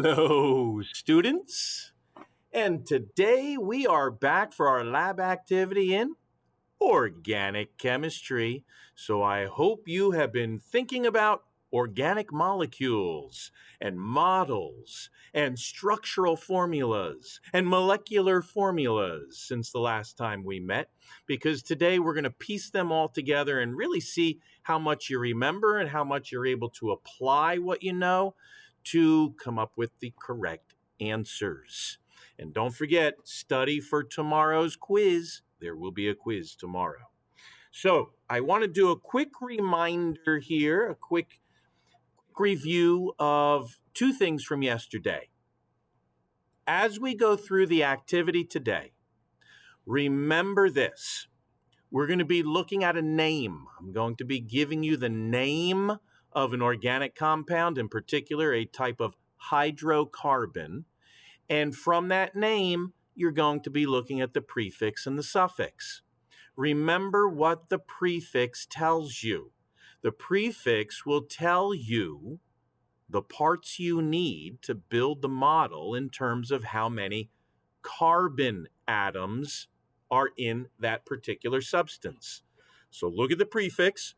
Hello, students. And today we are back for our lab activity in organic chemistry. So I hope you have been thinking about organic molecules and models and structural formulas and molecular formulas since the last time we met, because today we're going to piece them all together and really see how much you remember and how much you're able to apply what you know to come up with the correct answers. And don't forget, study for tomorrow's quiz. There will be a quiz tomorrow. So I want to do a quick reminder here, a quick review of two things from yesterday. As we go through the activity today, remember this. We're going to be looking at a name. I'm going to be giving you the name of an organic compound, in particular a type of hydrocarbon. And from that name, you're going to be looking at the prefix and the suffix. Remember what the prefix tells you. The prefix will tell you the parts you need to build the model in terms of how many carbon atoms are in that particular substance. So look at the prefix,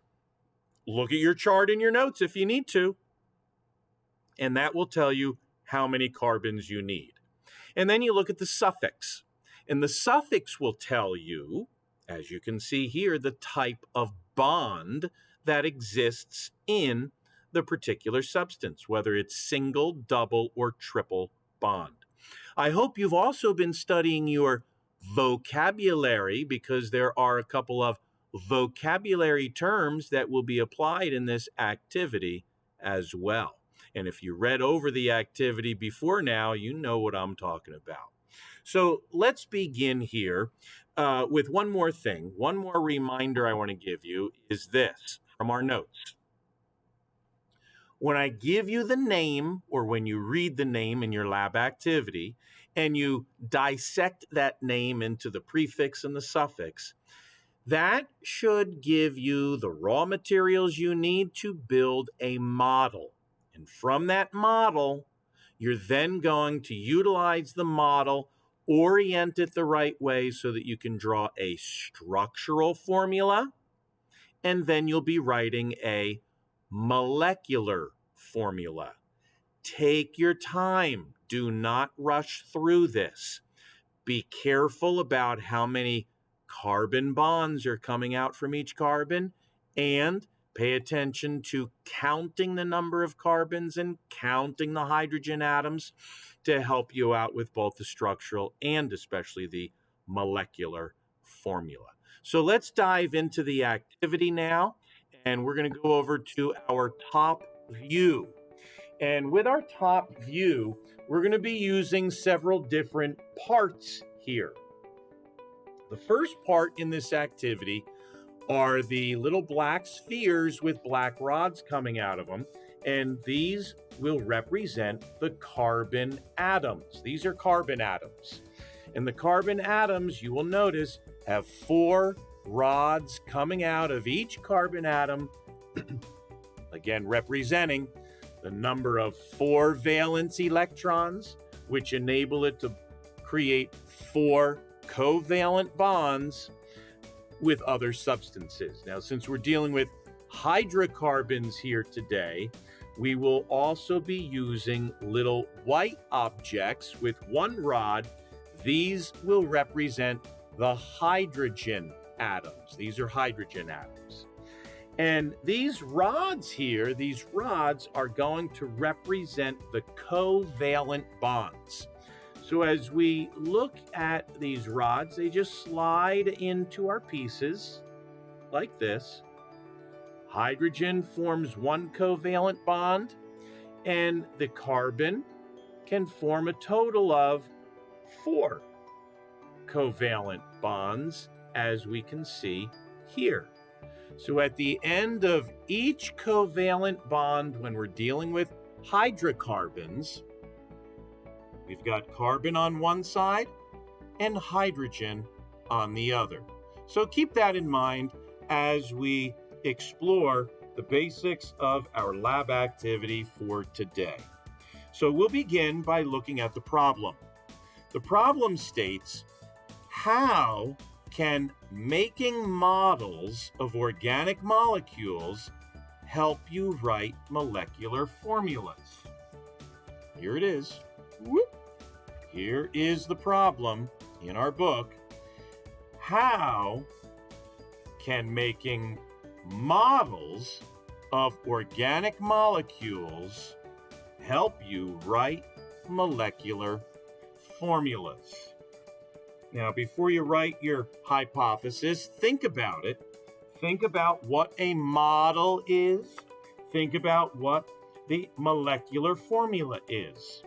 look at your chart in your notes if you need to, and that will tell you how many carbons you need. And then you look at the suffix, and the suffix will tell you, as you can see here, the type of bond that exists in the particular substance, whether it's single, double, or triple bond. I hope you've also been studying your vocabulary, because there are a couple of vocabulary terms that will be applied in this activity as well. And if you read over the activity before now, you know what I'm talking about. So let's begin here with one more thing. One more reminder I want to give you is this from our notes. When I give you the name, or when you read the name in your lab activity, and you dissect that name into the prefix and the suffix, that should give you the raw materials you need to build a model. And from that model, you're then going to utilize the model, orient it the right way so that you can draw a structural formula, and then you'll be writing a molecular formula. Take your time. Do not rush through this. Be careful about how many carbon bonds are coming out from each carbon, and pay attention to counting the number of carbons and counting the hydrogen atoms to help you out with both the structural and especially the molecular formula. So let's dive into the activity now, and we're going to go over to our top view. And with our top view, we're going to be using several different parts here. The first part in this activity are the little black spheres with black rods coming out of them, and these will represent the carbon atoms. These are carbon atoms. And the carbon atoms, you will notice, have 4 rods coming out of each carbon atom, again representing the number of 4 valence electrons, which enable it to create 4 covalent bonds with other substances. Now, since we're dealing with hydrocarbons here today, we will also be using little white objects with 1 rod. These will represent the hydrogen atoms. These are hydrogen atoms. And these rods here, these rods are going to represent the covalent bonds. So as we look at these rods, they just slide into our pieces like this. Hydrogen forms 1 covalent bond, and the carbon can form a total of 4 covalent bonds, as we can see here. So at the end of each covalent bond, when we're dealing with hydrocarbons, we've got carbon on one side and hydrogen on the other. So keep that in mind as we explore the basics of our lab activity for today. So we'll begin by looking at the problem. The problem states, how can making models of organic molecules help you write molecular formulas? Here it is. Whoop. Here is the problem in our book. How can making models of organic molecules help you write molecular formulas? Now, before you write your hypothesis, think about it. Think about what a model is. Think about what the molecular formula is.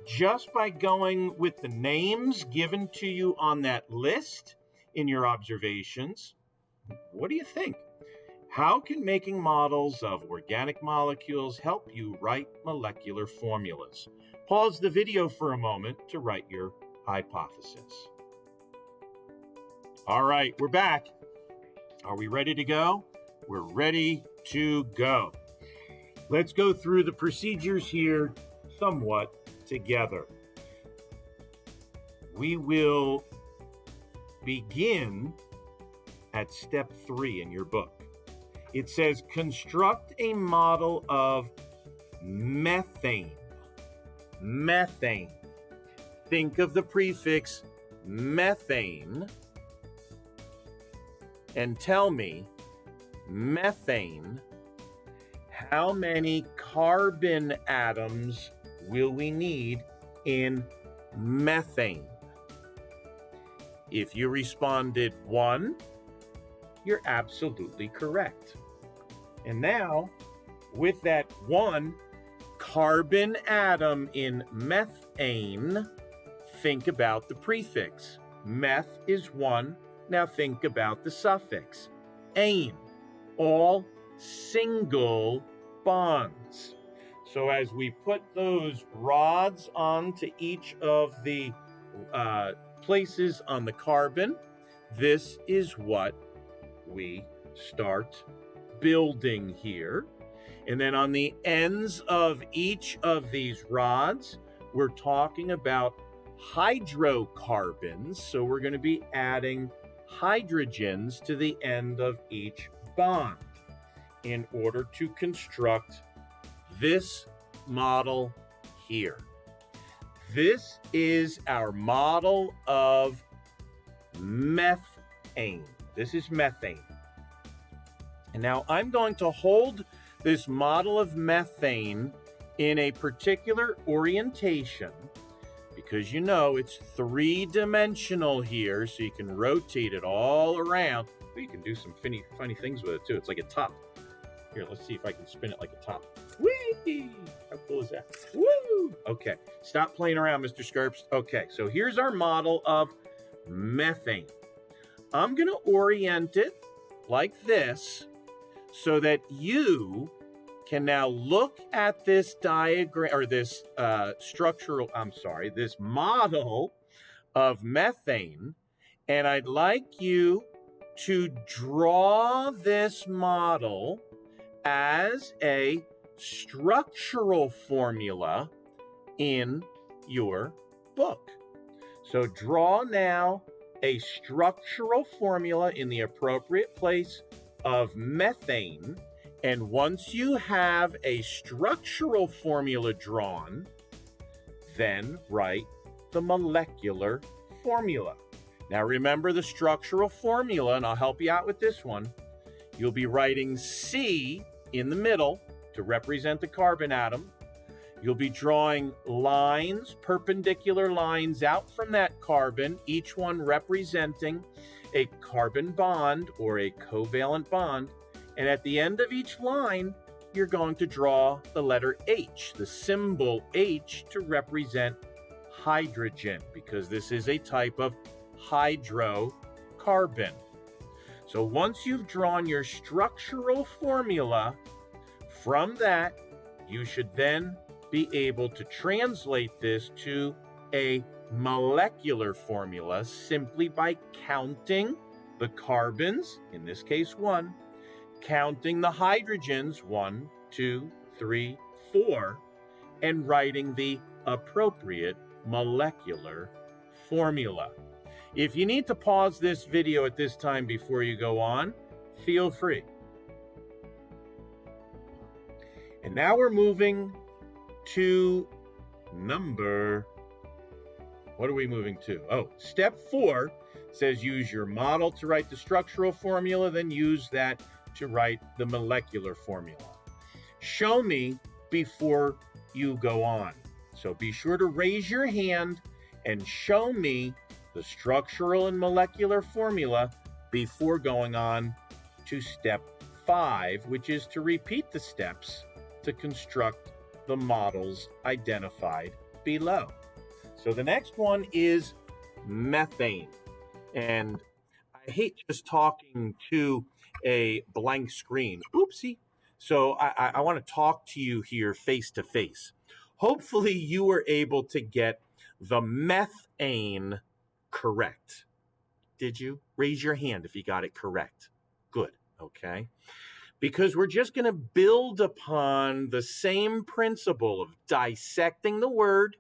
Just by going with the names given to you on that list in your observations, what do you think? How can making models of organic molecules help you write molecular formulas? Pause the video for a moment to write your hypothesis. All right, we're back. Are we ready to go? We're ready to go. Let's go through the procedures here somewhat together. We will begin at step 3 in your book. It says, construct a model of methane. Methane. Think of the prefix methane and tell me, methane, how many carbon atoms will we need in methane? If you responded 1, you're absolutely correct. And now, with that 1 carbon atom in methane, think about the prefix. Meth is 1. Now think about the suffix, ane, all single bonds. So as we put those rods onto each of the places on the carbon, this is what we start building here. And then on the ends of each of these rods, we're talking about hydrocarbons. So we're going to be adding hydrogens to the end of each bond in order to construct this model here. This is our model of methane. This is methane. And now I'm going to hold this model of methane in a particular orientation because you know it's 3-dimensional here, so you can rotate it all around. But you can do some funny things with it too. It's like a top. Here, let's see if I can spin it like a top. Whee! How cool is that? Woo! Okay, stop playing around, Mr. Skirps. Okay, so here's our model of methane. I'm going to orient it like this so that you can now look at this diagram, or this this model of methane, and I'd like you to draw this model as a structural formula in your book. So draw now a structural formula in the appropriate place of methane. And once you have a structural formula drawn, then write the molecular formula. Now remember the structural formula, and I'll help you out with this one. You'll be writing C in the middle to represent the carbon atom. You'll be drawing lines, perpendicular lines out from that carbon, each one representing a carbon bond or a covalent bond. And at the end of each line, you're going to draw the letter H, the symbol H, to represent hydrogen, because this is a type of hydrocarbon. So once you've drawn your structural formula, from that, you should then be able to translate this to a molecular formula simply by counting the carbons, in this case 1, counting the hydrogens, 1, 2, 3, 4, and writing the appropriate molecular formula. If you need to pause this video at this time before you go on, feel free. And now we're moving to what are we moving to? Oh, step 4 says use your model to write the structural formula, then use that to write the molecular formula. Show me before you go on. So be sure to raise your hand and show me the structural and molecular formula before going on to step 5, which is to repeat the steps to construct the models identified below. So the next one is methane. And I hate just talking to a blank screen. Oopsie. So I want to talk to you here face to face. Hopefully you were able to get the methane correct. Did you? Raise your hand if you got it correct. Good. Okay. Because we're just going to build upon the same principle of dissecting the word,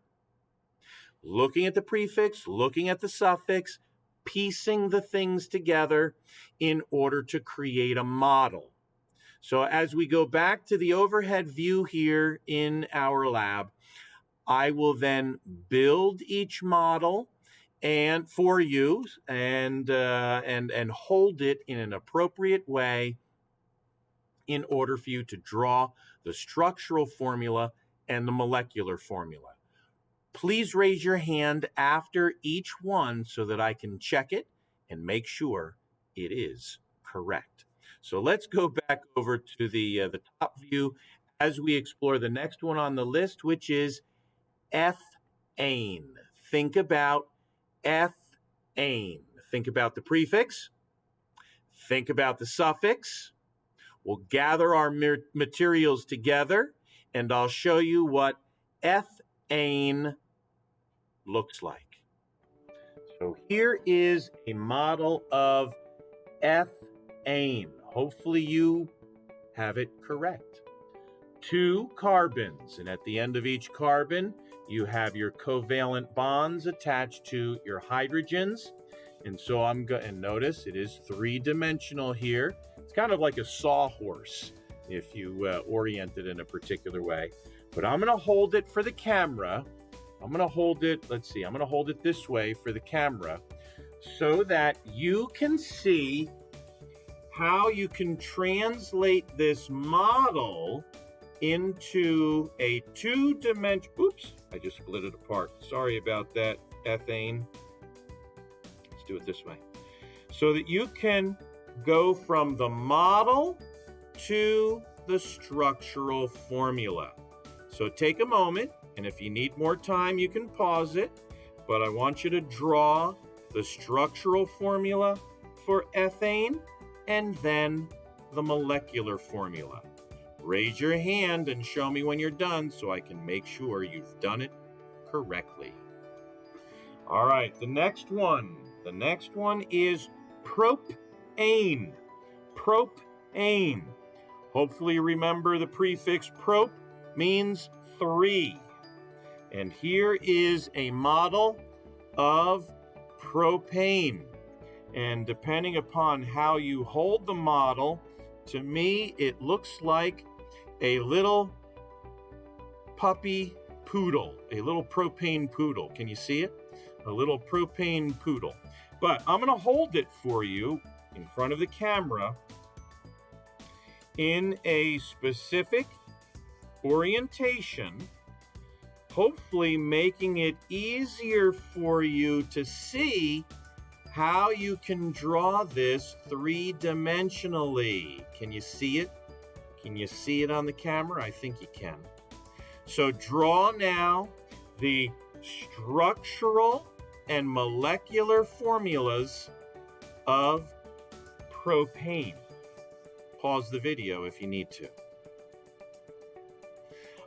looking at the prefix, looking at the suffix, piecing the things together in order to create a model. So as we go back to the overhead view here in our lab, I will then build each model and for you and hold it in an appropriate way in order for you to draw the structural formula and the molecular formula. Please raise your hand after each one so that I can check it and make sure it is correct. So let's go back over to the top view as we explore the next one on the list, which is ethane. Think about ethane. Think about the prefix. Think about the suffix. We'll gather our materials together, and I'll show you what ethane looks like. So here is a model of ethane. Hopefully you have it correct. 2 carbons, and at the end of each carbon, you have your covalent bonds attached to your hydrogens. And so I'm going to notice it is 3-dimensional here. It's kind of like a sawhorse if you orient it in a particular way. But I'm going to hold it for the camera. I'm going to hold it, let's see, I'm going to hold it this way for the camera so that you can see how you can translate this model into a 2-dimensional, oops, I just split it apart. Sorry about that, ethane. Let's do it this way. So that you can go from the model to the structural formula. So take a moment, and if you need more time, you can pause it. But I want you to draw the structural formula for ethane and then the molecular formula. Raise your hand and show me when you're done so I can make sure you've done it correctly. All right, the next one is propane. Propane. Hopefully you remember the prefix prop means 3. And here is a model of propane. And depending upon how you hold the model, to me it looks like a little puppy poodle, a little propane poodle. Can you see it? A little propane poodle. But I'm going to hold it for you in front of the camera in a specific orientation, hopefully making it easier for you to see how you can draw this 3-dimensionally. Can you see it? Can you see it on the camera? I think you can. So draw now the structural and molecular formulas of propane. Pause the video if you need to.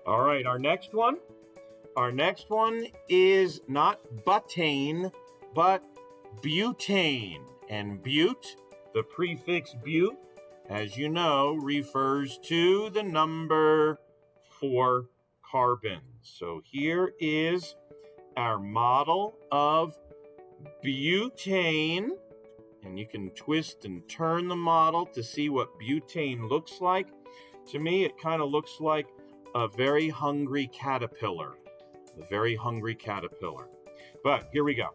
All right, our next one is not butane, but butane. And bute, the prefix bute, as you know, refers to the number 4 carbons. So here is our model of butane. And you can twist and turn the model to see what butane looks like. To me, it kind of looks like a very hungry caterpillar. A very hungry caterpillar. But here we go.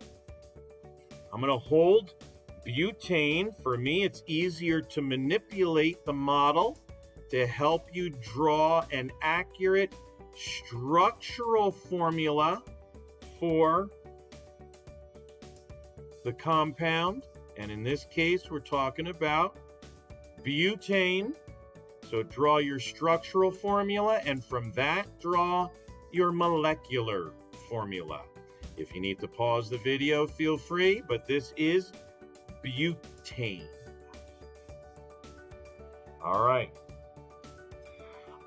I'm going to hold butane. For me, it's easier to manipulate the model to help you draw an accurate structural formula for the compound. And in this case, we're talking about butane. So draw your structural formula, and from that, draw your molecular formula. If you need to pause the video, feel free, but this is butane. All right.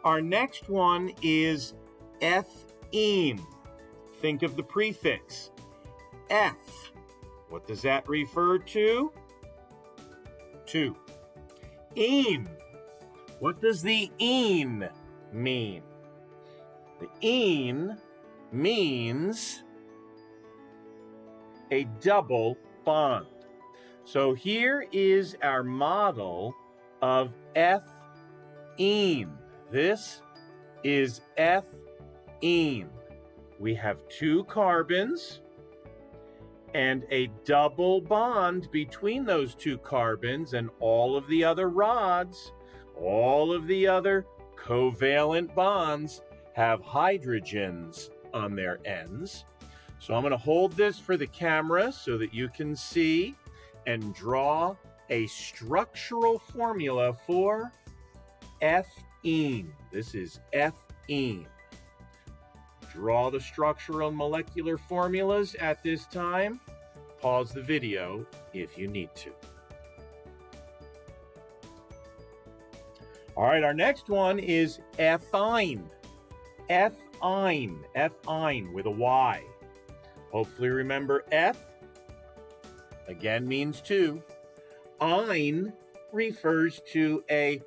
Our next one is ethene. Think of the prefix F. What does that refer to? Ene. What does the ene mean? The ene means a double bond. So here is our model of ethene. This is ethene. We have two carbons and a double bond between those two carbons, and all of the other rods, all of the other covalent bonds have hydrogens on their ends. So I'm going to hold this for the camera so that you can see and draw a structural formula for ethene. This is ethene. Draw the structural and molecular formulas at this time. Pause the video if you need to. All right, our next one is ethine. Ethine with a Y. Hopefully remember eth, again, means two. Ine refers to a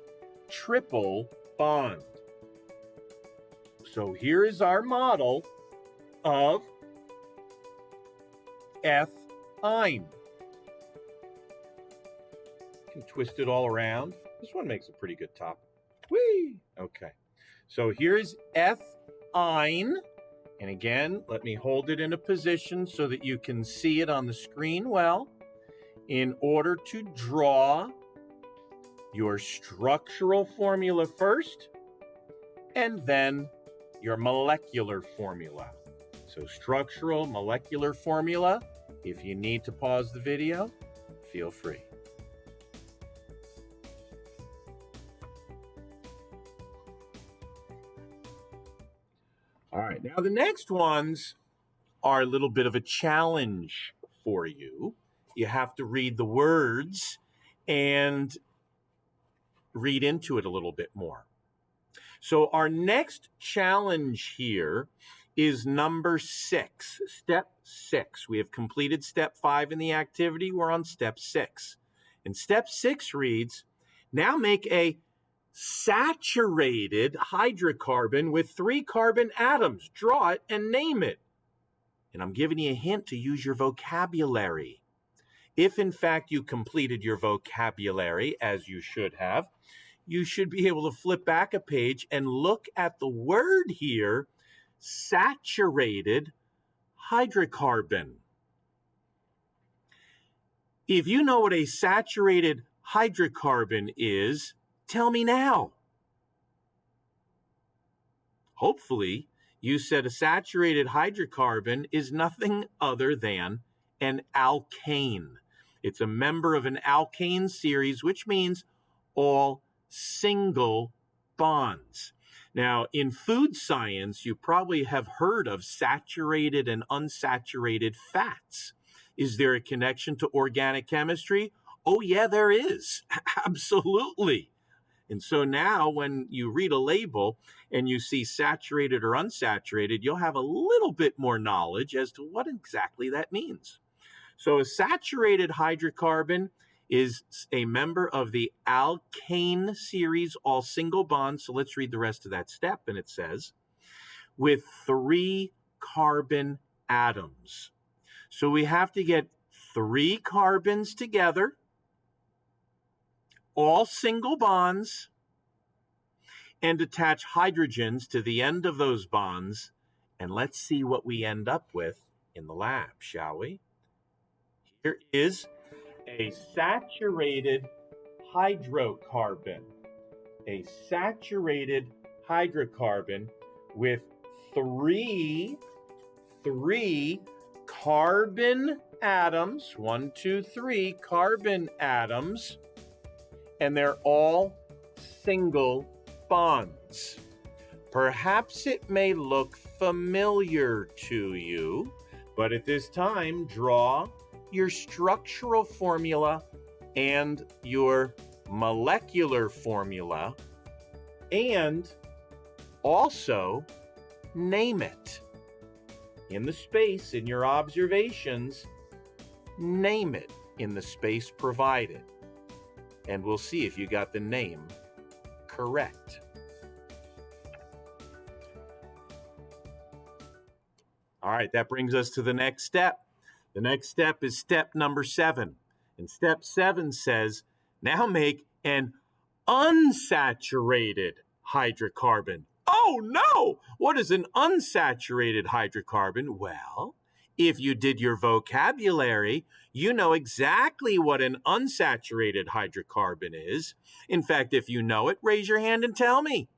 triple bond. So here is our model of ethine. You can twist it all around. This one makes a pretty good top. Whee! Okay. So here's ethine. And again, let me hold it in a position so that you can see it on the screen well. In order to draw your structural formula first, and then your molecular formula. So structural, molecular formula. If you need to pause the video, feel free. All right, now the next ones are a little bit of a challenge for you. You have to read the words and read into it a little bit more. So our next challenge here is number 6, step 6. We have completed step 5 in the activity. We're on step 6. And step 6 reads, now make a saturated hydrocarbon with 3 carbon atoms. Draw it and name it. And I'm giving you a hint to use your vocabulary. If in fact you completed your vocabulary, as you should have, you should be able to flip back a page and look at the word here, saturated hydrocarbon. If you know what a saturated hydrocarbon is, tell me now. Hopefully, you said a saturated hydrocarbon is nothing other than an alkane. It's a member of an alkane series, which means all single bonds. Now, in food science, you probably have heard of saturated and unsaturated fats. Is there a connection to organic chemistry? Oh, yeah, there is. Absolutely. And so now when you read a label and you see saturated or unsaturated, you'll have a little bit more knowledge as to what exactly that means. So a saturated hydrocarbon is a member of the alkane series, all single bonds. So let's read the rest of that step. And it says, with 3 carbon atoms. So we have to get 3 carbons together, all single bonds, and attach hydrogens to the end of those bonds. And let's see what we end up with in the lab, shall we? Here is a saturated hydrocarbon. A saturated hydrocarbon with three carbon atoms, 1, 2, 3 carbon atoms, and they're all single bonds. Perhaps it may look familiar to you, but at this time, draw your structural formula and your molecular formula, and also name it. In the space in your observations, name it in the space provided. And we'll see if you got the name correct. All right, that brings us to the next step. The next step is step number 7. And step 7 says, now make an unsaturated hydrocarbon. Oh no! What is an unsaturated hydrocarbon? Well, if you did your vocabulary, you know exactly what an unsaturated hydrocarbon is. In fact, if you know it, raise your hand and tell me.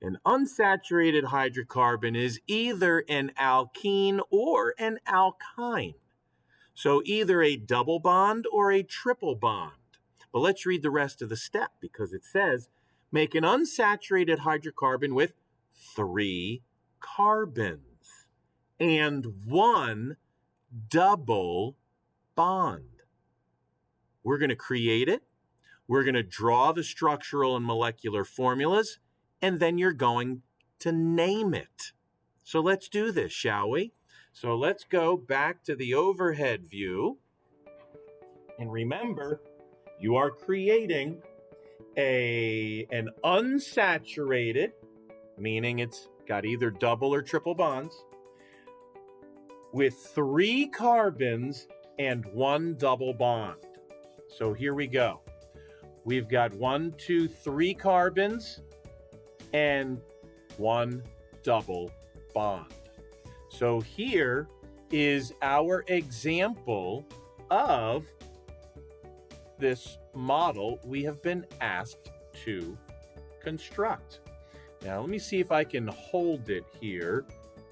An unsaturated hydrocarbon is either an alkene or an alkyne. So either a double bond or a triple bond. But let's read the rest of the step, because it says, make an unsaturated hydrocarbon with 3 carbons and 1 double bond. We're going to create it. We're going to draw the structural and molecular formulas, and then you're going to name it. So let's do this, shall we? So let's go back to the overhead view. And remember, you are creating an unsaturated, meaning it's got either double or triple bonds, with 3 carbons and 1 double bond. So here we go. We've got 1, 2, 3 carbons and 1 double bond. So here is our example of this model we have been asked to construct. Now let me see if I can hold it here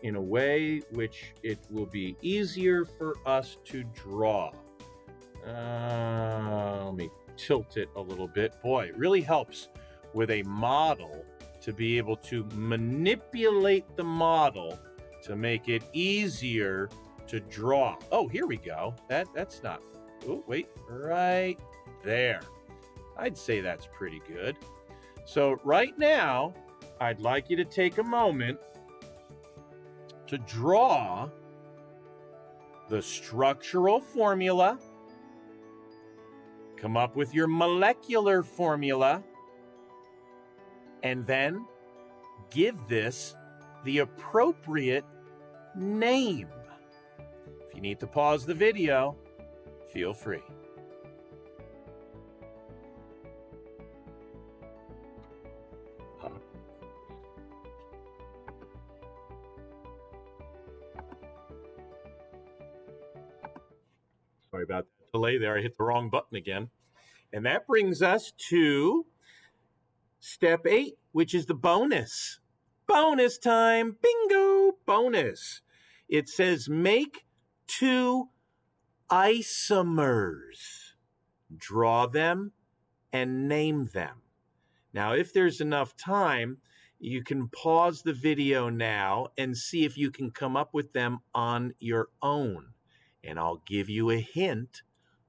in a way which it will be easier for us to draw. Let me tilt it a little bit. Boy, it really helps with a model to be able to manipulate the model to make it easier to draw. Oh, here we go. That's not, oh, wait, right there. I'd say that's pretty good. So right now, I'd like you to take a moment to draw the structural formula, come up with your molecular formula, and then give this the appropriate name. If you need to pause the video, feel free. Sorry about that delay there. I hit the wrong button again. And that brings us to step 8, which is the bonus. Bonus time. Bingo. Bonus. It says make 2 isomers. Draw them and name them. Now, if there's enough time, you can pause the video now and see if you can come up with them on your own. And I'll give you a hint.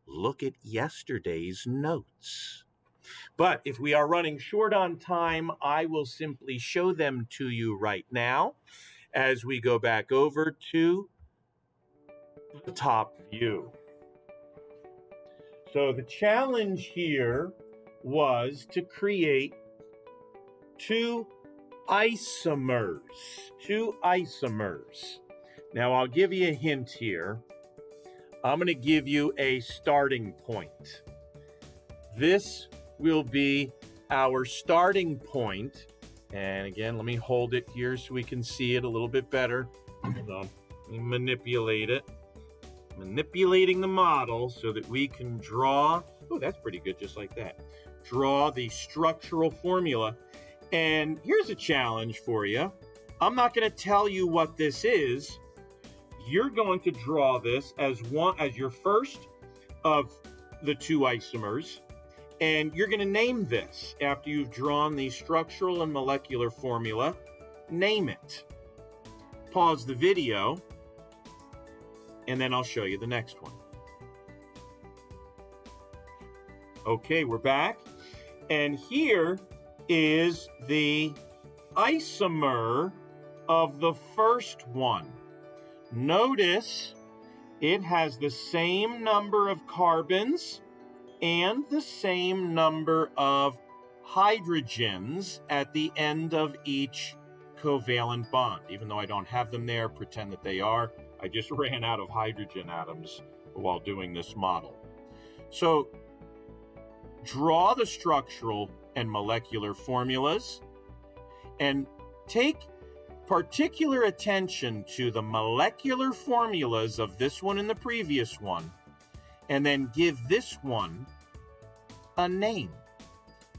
Look at yesterday's notes. But if we are running short on time, I will simply show them to you right now as we go back over to the top view. So the challenge here was to create 2 isomers. Two isomers. Now, I'll give you a hint here. I'm going to give you a starting point. This will be our starting point. And again, let me hold it here so we can see it a little bit better. Hold on. Let me manipulate it. Manipulating the model so that we can draw. Oh, that's pretty good, just like that. Draw the structural formula. And here's a challenge for you. I'm not going to tell you what this is. You're going to draw this as your first of the two isomers, and you're going to name this after you've drawn the structural and molecular formula. Name it. Pause the video, and then I'll show you the next one. Okay, we're back, and here is the isomer of the first one. Notice it has the same number of carbons and the same number of hydrogens at the end of each covalent bond. Even though I don't have them there, pretend that they are. I just ran out of hydrogen atoms while doing this model. So draw the structural and molecular formulas and take particular attention to the molecular formulas of this one and the previous one, and then give this one a name.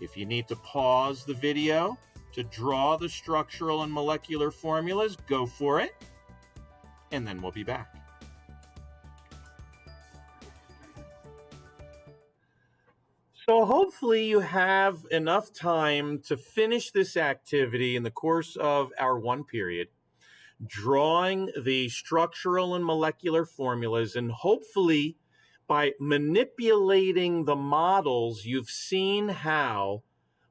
If you need to pause the video to draw the structural and molecular formulas, go for it, and then we'll be back. So hopefully you have enough time to finish this activity in the course of our one period, drawing the structural and molecular formulas, and hopefully by manipulating the models, you've seen how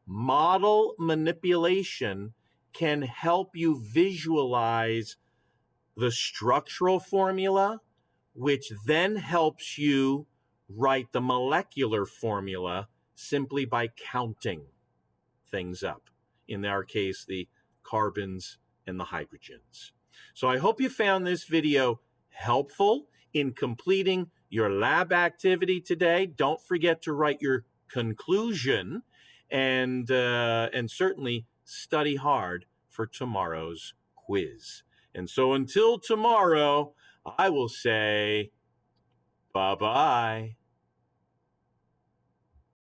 model manipulation can help you visualize the structural formula, which then helps you write the molecular formula simply by counting things up. In our case, the carbons and the hydrogens. So I hope you found this video helpful in completing your lab activity today. Don't forget to write your conclusion, and certainly study hard for tomorrow's quiz. And so until tomorrow, I will say bye-bye.